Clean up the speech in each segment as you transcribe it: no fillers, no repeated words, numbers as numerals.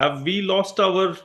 Have we lost our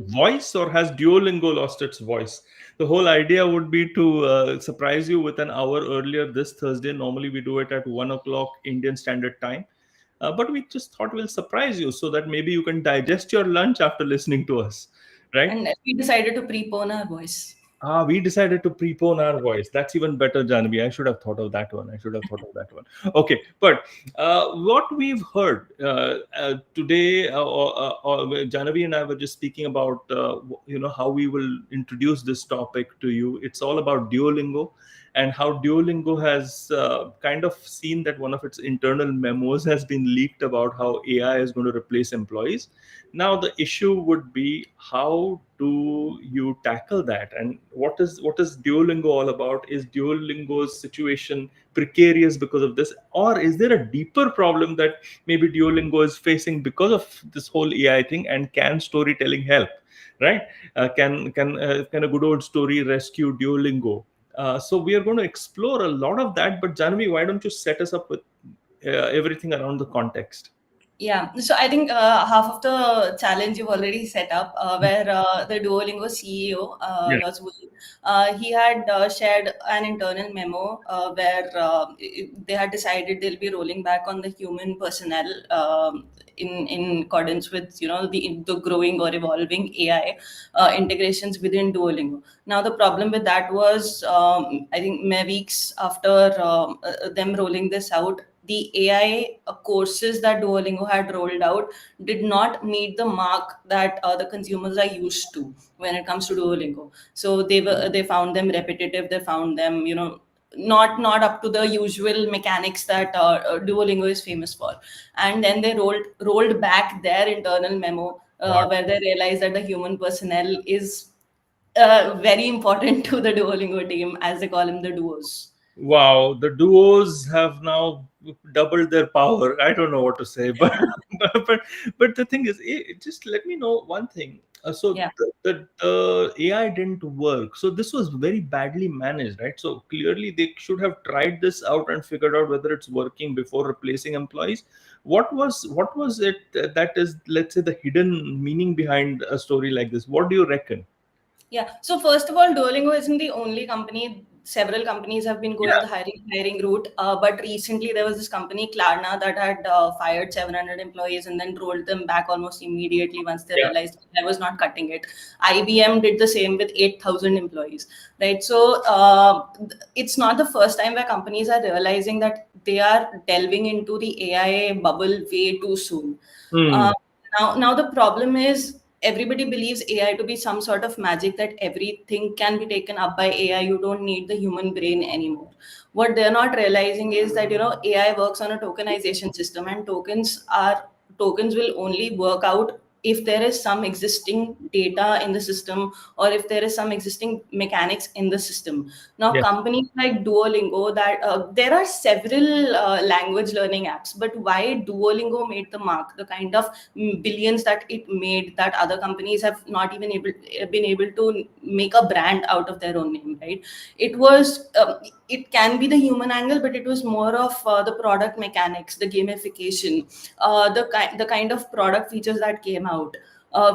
voice, or has Duolingo lost its voice? The whole idea would be to surprise you with an hour earlier this Thursday. Normally, we do it at 1 o'clock Indian Standard Time. But we just thought we'll surprise you so that maybe you can digest your lunch after listening to us, right? And we decided to prepone our voice. We decided to prepone our voice. That's even better, Janvi. I should have thought of that one. I should have thought of that one. Okay, but what we've heard today, Janvi and I were just speaking about, how we will introduce this topic to you. It's all about Duolingo and how Duolingo has kind of seen that one of its internal memos has been leaked about how AI is going to replace employees. Now the issue would be, how do you tackle that, and what is Duolingo all about? Is Duolingo's situation precarious because of this, or is there a deeper problem that maybe Duolingo is facing because of this whole AI thing? And can storytelling help, right? Can a good old story rescue Duolingo? So we are going to explore a lot of that. But Janvi, why don't you set us up with everything around the context? Yeah, so I think half of the challenge you've already set up, where the Duolingo CEO, Yeah. he had shared an internal memo where they had decided they'll be rolling back on the human personnel in accordance with the growing or evolving AI integrations within Duolingo. Now the problem with that was, I think, mere weeks after them rolling this out, the AI courses that Duolingo had rolled out did not meet the mark that the consumers are used to when it comes to Duolingo. So they found them repetitive. They found them, not up to the usual mechanics that Duolingo is famous for. And then they rolled back their internal memo where they realized that the human personnel is very important to the Duolingo team, as they call him, the duos. Wow, the duos have now doubled their power. I don't know what to say, but but but the thing is, just let me know one thing. So Yeah. the AI didn't work. So this was very badly managed, right? So clearly they should have tried this out and figured out whether it's working before replacing employees. What was it that is, let's say, the hidden meaning behind a story like this? What do you reckon? Yeah. So first of all, Duolingo isn't the only company. Several companies have been going Yeah. the hiring route. But recently there was this company, Klarna, that had fired 700 employees and then rolled them back almost immediately once they Yeah. realized I was not cutting it. IBM did the same with 8,000 employees, right? So it's not the first time where companies are realizing that they are delving into the AI bubble way too soon. Hmm. Uh, now the problem is everybody believes AI to be some sort of magic, that everything can be taken up by AI. You don't need the human brain anymore. What they're not realizing is that AI works on a tokenization system, and tokens will only work out if there is some existing data in the system, or if there is some existing mechanics in the system. Now Yes. companies like Duolingo, that there are several language learning apps, but why Duolingo made the mark, the kind of billions that it made, that other companies have not even been able to make a brand out of their own name, right? It was it can be the human angle, but it was more of the product mechanics, the gamification, the kind of product features that came out.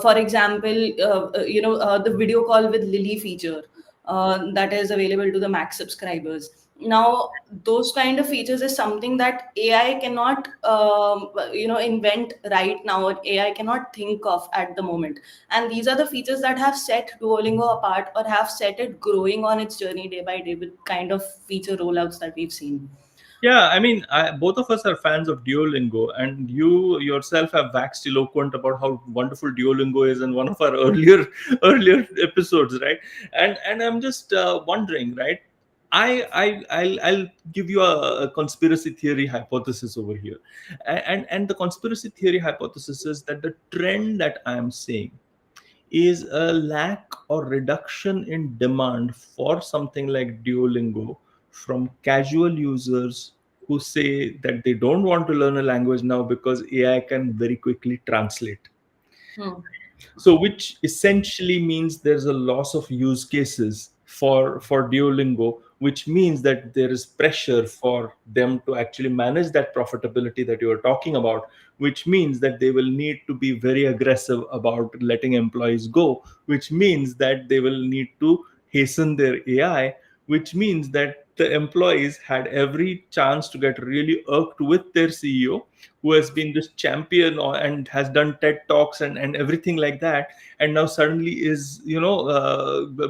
For example, the video call with Lily feature that is available to the max subscribers. Now those kind of features is something that AI cannot invent right now, or AI cannot think of at the moment. And these are the features that have set Duolingo apart, or have set it growing on its journey day by day with kind of feature rollouts that we've seen. Yeah, I mean, both of us are fans of Duolingo, and you yourself have waxed eloquent about how wonderful Duolingo is in one of our earlier earlier episodes, right? And I'm just wondering, right? I'll give you a conspiracy theory hypothesis over here, and the conspiracy theory hypothesis is that the trend that I am seeing is a lack or reduction in demand for something like Duolingo from casual users who say that they don't want to learn a language now because AI can very quickly translate. Hmm. So which essentially means there's a loss of use cases for Duolingo, which means that there is pressure for them to actually manage that profitability that you are talking about, which means that they will need to be very aggressive about letting employees go, which means that they will need to hasten their AI, which means that the employees had every chance to get really irked with their CEO, who has been this champion and has done TED talks and everything like that, and now suddenly is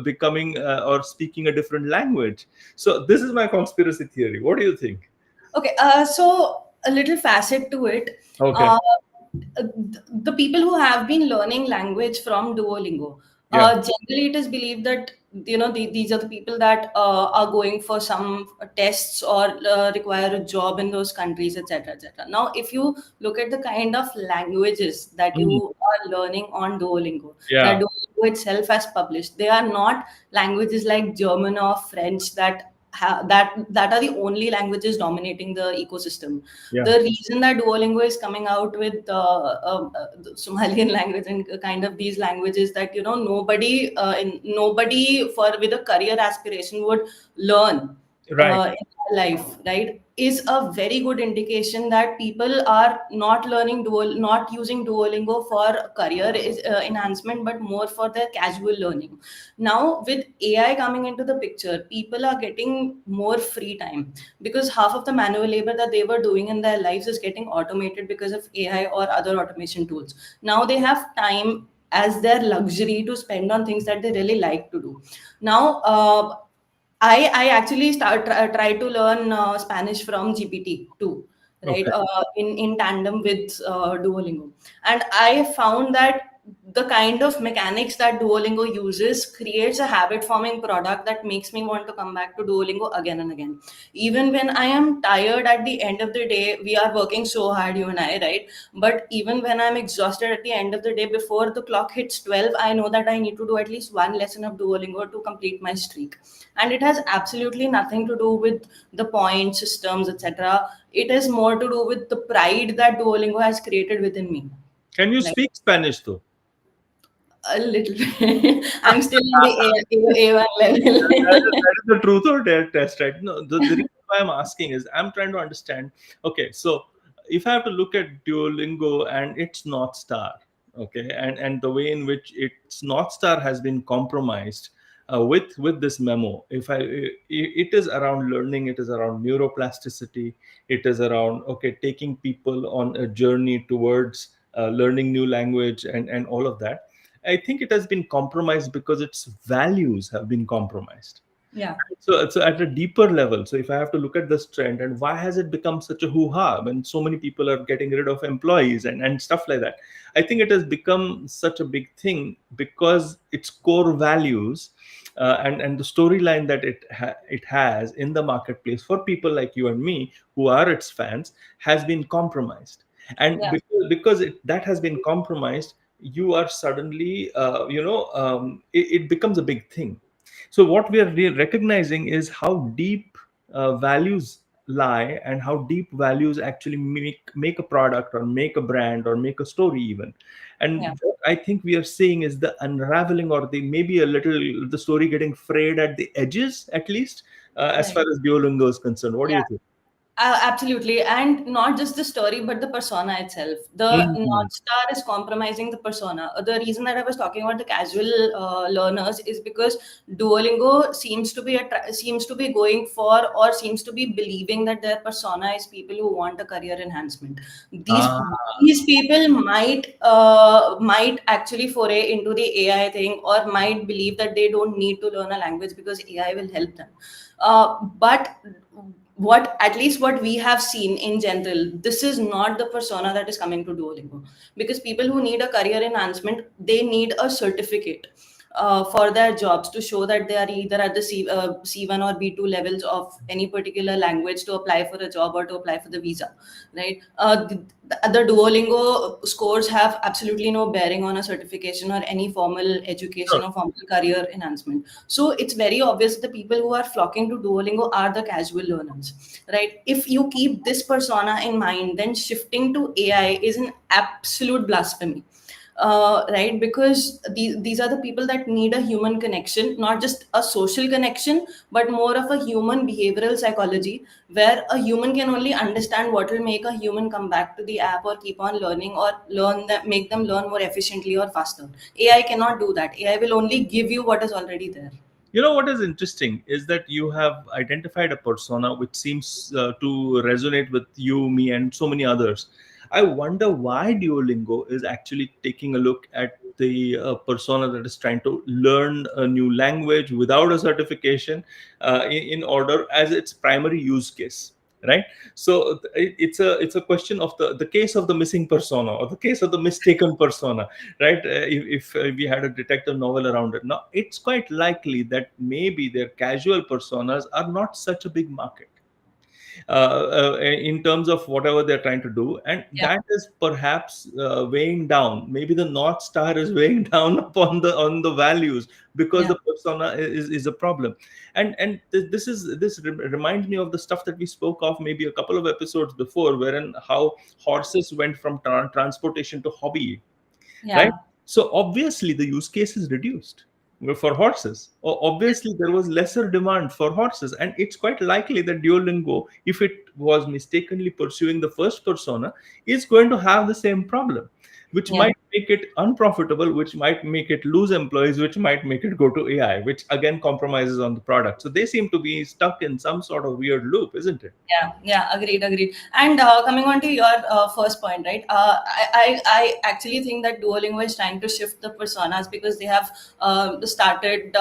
becoming or speaking a different language. So this is my conspiracy theory. What do you think? Okay, so a little facet to it. Okay. Uh, the people who have been learning language from Duolingo, Yeah. generally it is believed that these are the people that are going for some tests or require a job in those countries, etc., etc. Now, if you look at the kind of languages that Mm. you are learning on Duolingo, that Yeah. Duolingo itself has published, they are not languages like German or French that are the only languages dominating the ecosystem. Yeah. The reason that Duolingo is coming out with the Somalian language and kind of these languages that nobody for with a career aspiration would learn Right. in their life, right, is a very good indication that people are not not using Duolingo for career enhancement, but more for their casual learning. Now, with AI coming into the picture, people are getting more free time because half of the manual labor that they were doing in their lives is getting automated because of AI or other automation tools. Now they have time as their luxury to spend on things that they really like to do. Now, I actually try to learn Spanish from GPT too, right? Okay. In tandem with Duolingo, and I found that the kind of mechanics that Duolingo uses creates a habit forming product that makes me want to come back to Duolingo again and again. Even when I am tired at the end of the day, we are working so hard, you and I, right? But even when I'm exhausted at the end of the day, before the clock hits 12, I know that I need to do at least one lesson of Duolingo to complete my streak. And it has absolutely nothing to do with the point systems, etc. It is more to do with the pride that Duolingo has created within me. Can you Like speak Spanish though? a little bit. I'm still in the A1 level. That is the truth or dare test, right? No, the reason why I'm asking is I'm trying to understand. Okay, so if I have to look at Duolingo and its North Star, okay, and the way in which its North Star has been compromised with this memo, it is around learning, it is around neuroplasticity, it is around taking people on a journey towards learning new language and all of that. I think it has been compromised because its values have been compromised. Yeah, So at a deeper level, so if I have to look at this trend and why has it become such a hoo-ha when so many people are getting rid of employees and stuff like that, I think it has become such a big thing because its core values and the storyline that it has in the marketplace for people like you and me who are its fans has been compromised. And yeah, because that has been compromised, you are suddenly it becomes a big thing. So what we are recognizing is how deep values lie and how deep values actually make a product or make a brand or make a story even. yeah, And what I think we are seeing is the unraveling or the maybe a little the story getting frayed at the edges, at least as right. far as Duolingo is concerned. What do you Yeah. think? Absolutely. And not just the story, but the persona itself. The Mm. North Star is compromising the persona. The reason that I was talking about the casual learners is because Duolingo seems to be going for or seems to be believing that their persona is people who want a career enhancement. These Ah. these people might actually foray into the AI thing or might believe that they don't need to learn a language because AI will help them. But what at least what we have seen in general, this is not the persona that is coming to Duolingo, because people who need a career enhancement, they need a certificate for their jobs to show that they are either at the C1 or B2 levels of any particular language to apply for a job or to apply for the visa, right? The Duolingo scores have absolutely no bearing on a certification or any formal education Sure. or formal career enhancement. So it's very obvious the people who are flocking to Duolingo are the casual learners, right? If you keep this persona in mind, then shifting to AI is an absolute blasphemy. right? Because these are the people that need a human connection, not just a social connection, but more of a human behavioral psychology, where a human can only understand what will make a human come back to the app or keep on learning, or learn that make them learn more efficiently or faster. AI cannot do that. AI will only give you what is already there. You know what is interesting is that you have identified a persona which seems to resonate with you, me, and so many others. I wonder why Duolingo is actually taking a look at the persona that is trying to learn a new language without a certification in order as its primary use case, right? So it's a question of the case of the missing persona or the case of the mistaken persona, right? If we had a detective novel around it. Now, it's quite likely that maybe their casual personas are not such a big market in terms of whatever they're trying to do, and Yeah, that is perhaps weighing down. Maybe the North Star is weighing down upon the values because yeah, the persona is a problem. And this reminds me of the stuff that we spoke of maybe a couple of episodes before, wherein how horses went from transportation to hobby, right? yeah, So obviously the use case is reduced for horses. Obviously there was lesser demand for horses, and it's quite likely that Duolingo, if it was mistakenly pursuing the first persona, is going to have the same problem, which yeah. might make it unprofitable, which might make it lose employees, which might make it go to AI, which again compromises on the product. So they seem to be stuck in some sort of weird loop, isn't it? Yeah, yeah, agreed, agreed. And coming on to your first point, right? I actually think that Duolingo is trying to shift the personas because they have started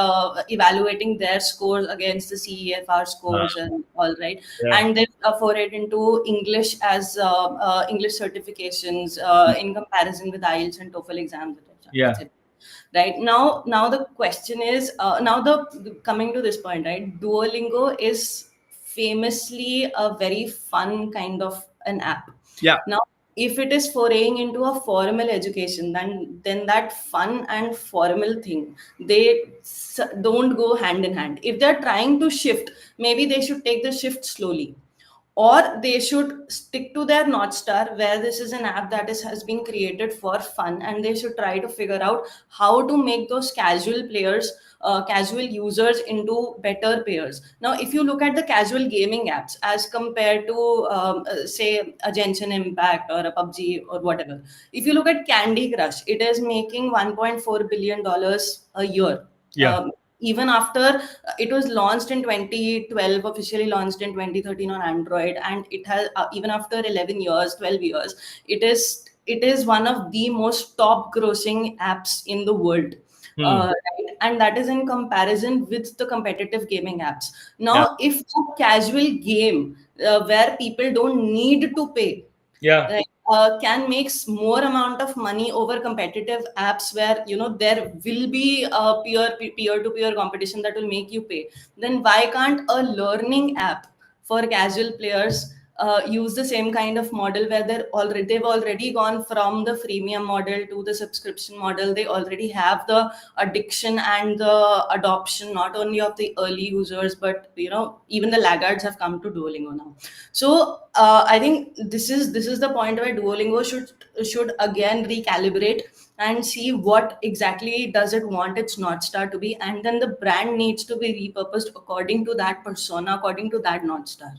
evaluating their scores against the CEFR scores Ah, and all, right? yeah. And they've forayed into English as English certifications in comparison with IELTS and TOEFL exams, Yeah. etc. Right now the question is, now the coming to this point, right? Duolingo is famously a very fun kind of an app. Yeah. Now, if it is foraying into a formal education, then that fun and formal thing, they don't go hand in hand. If they're trying to shift, maybe they should take the shift slowly, or they should stick to their north star, where this is an app that has been created for fun, and they should try to figure out how to make those casual players, casual users, into better players. Now, if you look at the casual gaming apps as compared to say a Genshin Impact or a PUBG or whatever, if you look at Candy Crush, it is making $1.4 billion a year. Yeah. Even after it was launched in 2012, officially launched in 2013 on Android, and it has even after 11 years, 12 years, it is one of the most top grossing apps in the world. Hmm. Right? And that is in comparison with the competitive gaming apps. Yeah. Now, if a casual game where people don't need to pay, Yeah. right, can makes more amount of money over competitive apps, where there will be a peer to peer competition that will make you pay, then why can't a learning app for casual players use the same kind of model, where they've already gone from the freemium model to the subscription model. They already have the addiction and the adoption, not only of the early users, but even the laggards have come to Duolingo now. So I think this is the point where Duolingo should again recalibrate and see what exactly does it want its North Star to be, and then the brand needs to be repurposed according to that persona, according to that North Star.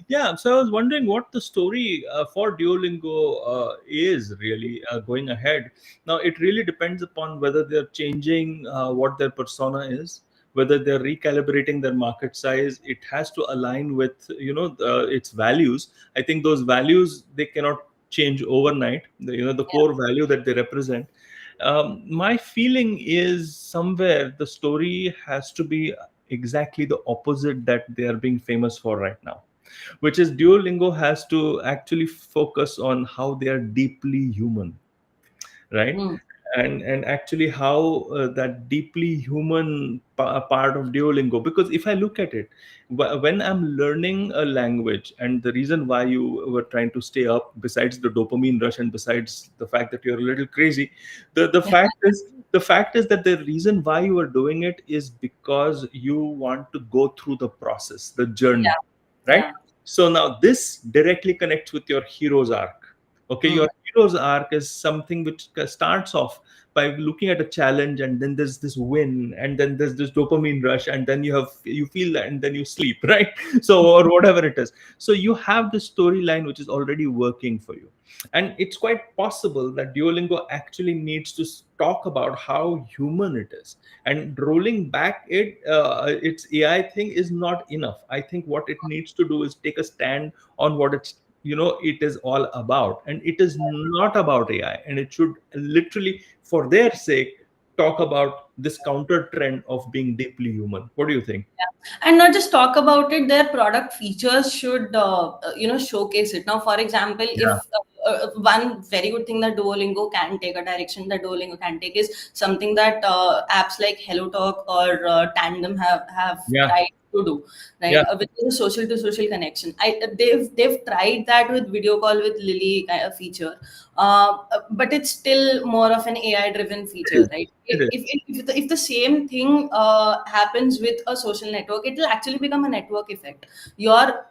Yeah, so I was wondering what the story for Duolingo is really going ahead. Now, it really depends upon whether they're changing what their persona is, whether they're recalibrating their market size. It has to align with its values. I think those values they cannot change overnight. The Yeah, core value that they represent. My feeling is somewhere the story has to be exactly the opposite that they are being famous for right now, which is Duolingo has to actually focus on how they are deeply human, right? hmm, And actually how that deeply human part of Duolingo, because if I look at it, when I'm learning a language, and the reason why you were trying to stay up, besides the dopamine rush and besides the fact that you're a little crazy, the yeah, fact is that the reason why you are doing it is because you want to go through the process, the journey, yeah, right? yeah. So now this directly connects with your hero's arc. Okay, Hmm, your hero's arc is something which starts off by looking at a challenge, and then there's this win, and then there's this dopamine rush, and then you feel that, and then you sleep, right? So, or whatever it is. So you have the storyline which is already working for you. And it's quite possible that Duolingo actually needs to talk about how human it is. And rolling back its AI thing is not enough. I think what it needs to do is take a stand on what it is all about. And it is not about AI. And it should literally, for their sake, talk about this counter trend of being deeply human. What do you think? And not just talk about it, their product features should showcase it. Now, for example, Yeah. if one very good thing that Duolingo can take, a direction that Duolingo can take, is something that apps like HelloTalk or Tandem have Yeah. tried to do, right? Yeah. Which is a social to social connection. They've tried that with video call with Lily kind of feature, but it's still more of an AI driven It is. feature, right? It is. If the same thing happens with a social network, it will actually become a network effect. Your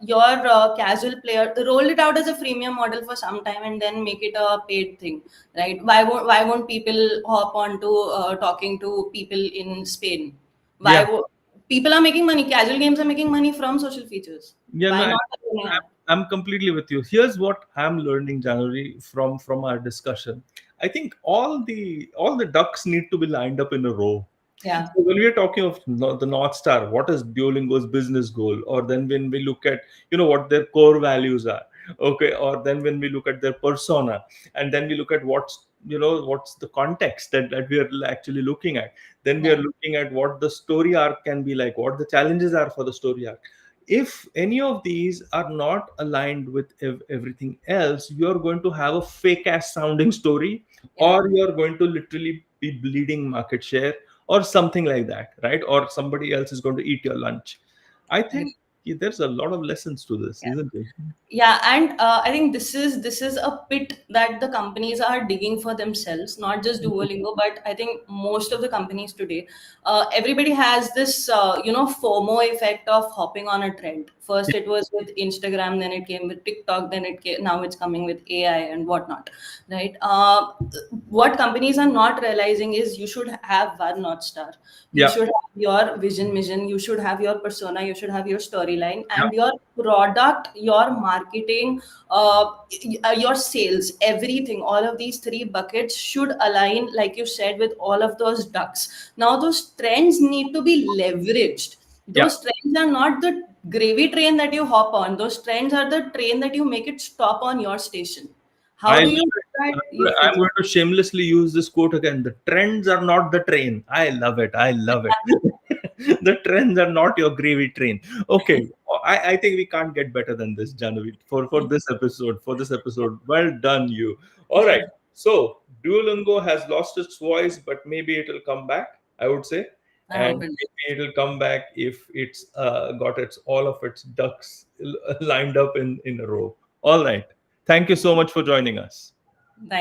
casual player roll it out as a freemium model for some time and then make it a paid thing, right? Why won't people hop on to talking to people in Spain? Yeah. why wo- People are making money, casual games are making money from social features. Yeah, no, Why not a an app? I'm completely with you. Here's what I'm learning, January, from our discussion. I think all the ducks need to be lined up in a row. Yeah, So when we are talking of the North Star, what is Duolingo's business goal? Or then when we look at what their core values are, okay, or then when we look at their persona, and then we look at what's the context that we are actually looking at. Then we are yeah, looking at what the story arc can be like, what the challenges are for the story arc. If any of these are not aligned with everything else, you're going to have a fake ass sounding story, yeah, or you're going to literally be bleeding market share, or something like that, right? Or somebody else is going to eat your lunch. I yeah. think there's a lot of lessons to this, isn't it? Yeah, and I think this is a pit that the companies are digging for themselves, not just Duolingo, but I think most of the companies today, everybody has this FOMO effect of hopping on a trend. First it was with Instagram, then it came with TikTok, then now it's coming with AI and whatnot, right? What companies are not realizing is you should have one North Star. You Yeah. should have your vision, mission. You should have your persona. You should have your storyline, Yeah. and your product, your marketing, your sales, everything. All of these three buckets should align, like you said, with all of those ducks. Now, those trends need to be leveraged. Yeah. Those trends are not the gravy train that you hop on. Those trends are the train that you make it stop on your station. How I do love you it. do that? You I'm figure. going to shamelessly use this quote again. The trends are not the train. I love it. I love it. The trends are not your gravy train. Okay. I think we can't get better than this, Janavi, for this episode. For this episode. Well done, you. All right. So Duolingo has lost its voice, but maybe it'll come back, I would say. I And hope it. maybe it'll come back if it's got its all of its ducks lined up in a row. All right. Thank you so much for joining us.